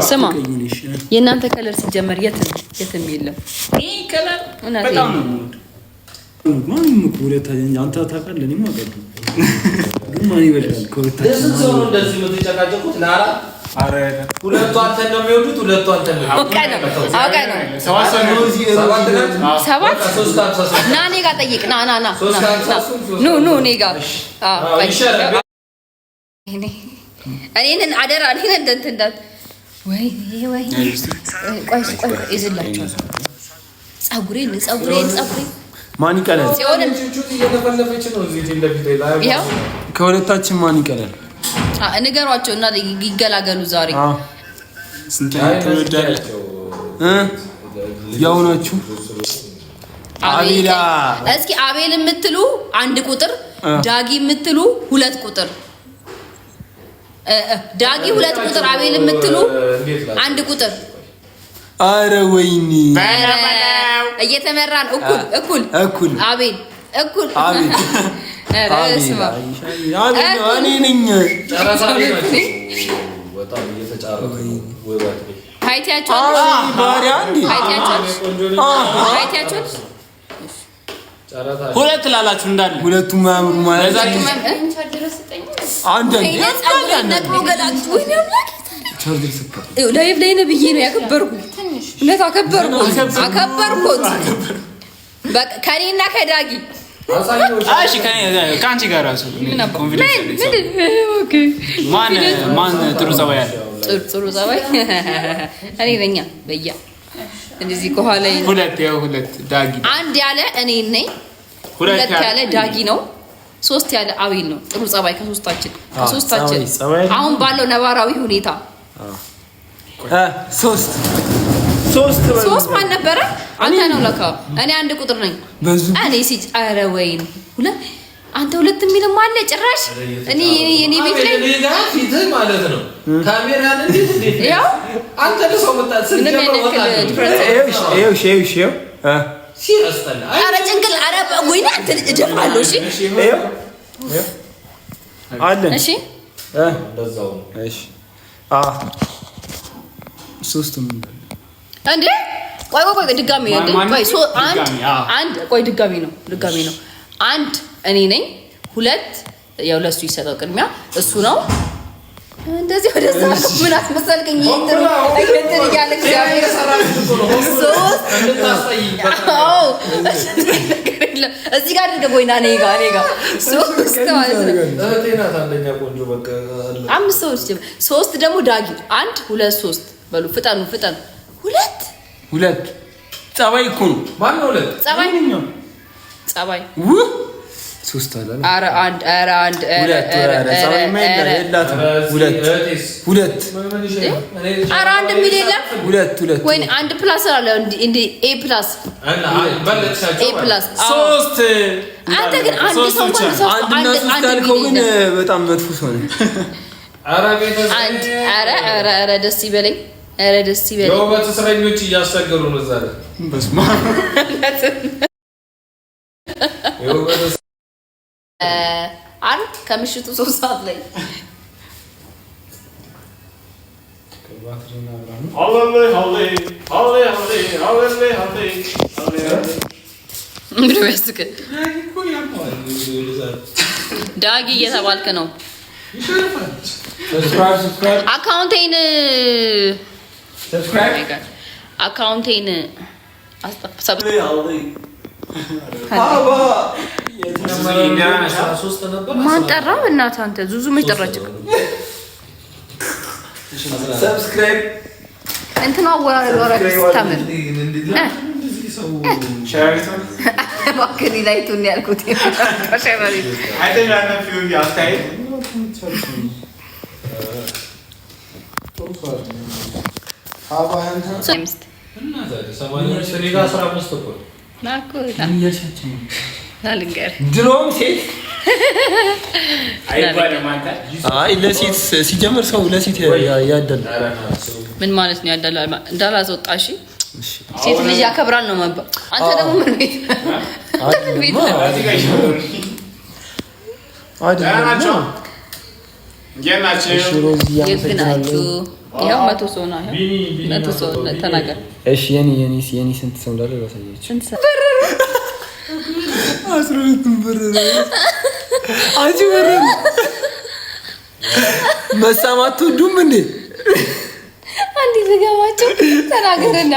ስማ የእናንተ ከለር ሲጀመር የትም የለም። ይሄ ከለር በጣም ነው ማን ሙኩለታ አንተ ታውቃለህ እኔ ማቀዱ ግን ማን ይበልጣል ከወጣች ነው እንደዚህ የምትጨቃጨቁት ላራ አረ ሁለቱ አንተ ነው የሚወዱት ሁለቱ አንተ ነው አውቃ ነው ሰባት ና እኔ ጋር ጠይቅ ና ኑ እኔ ጋር እኔን አደራ እኔን እንትን ወይ ቆይ ይዝላችሁ ፀጉሬን ማን ይቀላል እየተፈለፈች ነው እዚህ እንደፊት ላይ ከሁለታችን ማን ይቀላል ንገሯቸው እና ይገላገሉ ዛሬ ያው ናችሁ አቤላ እስኪ አቤል የምትሉ አንድ ቁጥር ዳጊ የምትሉ ሁለት ቁጥር ዳጊ ሁለት ቁጥር አቤል የምትሉ አንድ ቁጥር አረ ወይኔ እየተመራን እኩል አቤል እኩል ረስማ እኔ ነኝ በጣም እየተጫረኩ ወይ ባትሪ ሃይቲያቸው ሁለት ላላችሁ እንዳለ ሁለቱም ማምሩ ማለት አንተ ላይቭ ላይ ነብዬ ነው ያከበርኩት እውነት አከበርኩት በቃ ከኔና ከዳጊ እሺ ካንቺ ጋር ራሱ ኮንፊደንስ ማን ጥሩ ጸባይ ያለው ጥሩ ጸባይ እኔ ነኝ በያ እንደዚህ ከኋላ ሁለት ዳጊ አንድ ያለ እኔ ነኝ ሁለት ያለ ዳጊ ነው ሶስት ያለ አቤል ነው ጥሩ ጸባይ ከሶስታችን አሁን ባለው ነባራዊ ሁኔታ ሶስት ማን ነበረ አንተ ነው ለካ እኔ አንድ ቁጥር ነኝ እኔ አረ ወይን አንተ ሁለት የሚልም አለ ጭራሽ እኔ ቤት ላይ ሌላ ፊት ማለት ነው ካሜራ እንዴት ያው አንተ ለሰው መጣ ሲያስተላ አረ ጭንቅል አረ ወይኔ አንተ እደፋለሁ እሺ አለን እሺ እንደዛው እሺ ሶስቱም እንዴ ቆይ ድጋሚ ድጋሚ ነው አንድ እኔ ነኝ ሁለት ያው ለሱ ይሰጣው ቅድሚያ እሱ ነው እንደዚህ ወደዛ ምን አስመሰልከኝ እንትን እያለ እግዚአብሔር ሶስት እዚህ ጋር አድርገህ ቦይና እኔ ጋር ሶስት ማለት ነው እህቴና ታንደኛ ቆንጆ በቃ አምስት ሰዎች ሶስት ደግሞ ዳጊ አንድ ሁለት ሶስት በሉ ፍጠኑ ሁለት ጸባይ እኮ ነው ማን ነው ሁለት ጸባይ ሶስት አለ አረ አንድ ጸባይ ማይላ የላትም ሁለት አረ አንድ ሚል የለም ሁለት ወይ አንድ ፕላስ አለ እንዴ ኤ ፕላስ ሶስት አንተ ግን አንድ ሰው አንድ ግን በጣም መጥፎ ሰው ነው አረ ደስ ይበለኝ የውበት እስረኞች እያስቸገሩ ነው ዛሬ በስማ አንድ ከምሽቱ 3 ሰዓት ላይ ዳጊ እየተባልክ ነው አካውንቴን ማጠራው እናት አንተ ዙዙ ምን ጠራች ሰብስክራይብ እንትና ወራረግ ታመን ባክሪ ላይ ቱን ያልኩት ታሸራሪ አይተናና ፊልም ያስታይ ሰምስት እና ሰማንያ ስሪጋ 15 እኮ ናልንገር ድሮም ሴት አይ ለሴት ሲጀምር ሰው ለሴት ያደላል ምን ማለት ነው ያደላል እንዳላዘወጣሽ ሴት ልጅ ያከብራል ነው ማለት አንተ ደግሞ ምን ቤት አይደለም የናችሁ ይሄው 100 ሰው ነው። ይሄው 100 ሰው ተናገር። እሺ የኔ ስንት ሰው እንዳለ ላሳያችሁ። ስንት ሰው? 12 ብር አንቺ ብር መሳማት ወዱም እንዴ? አንዴ ዘጋማችሁ ተናገርና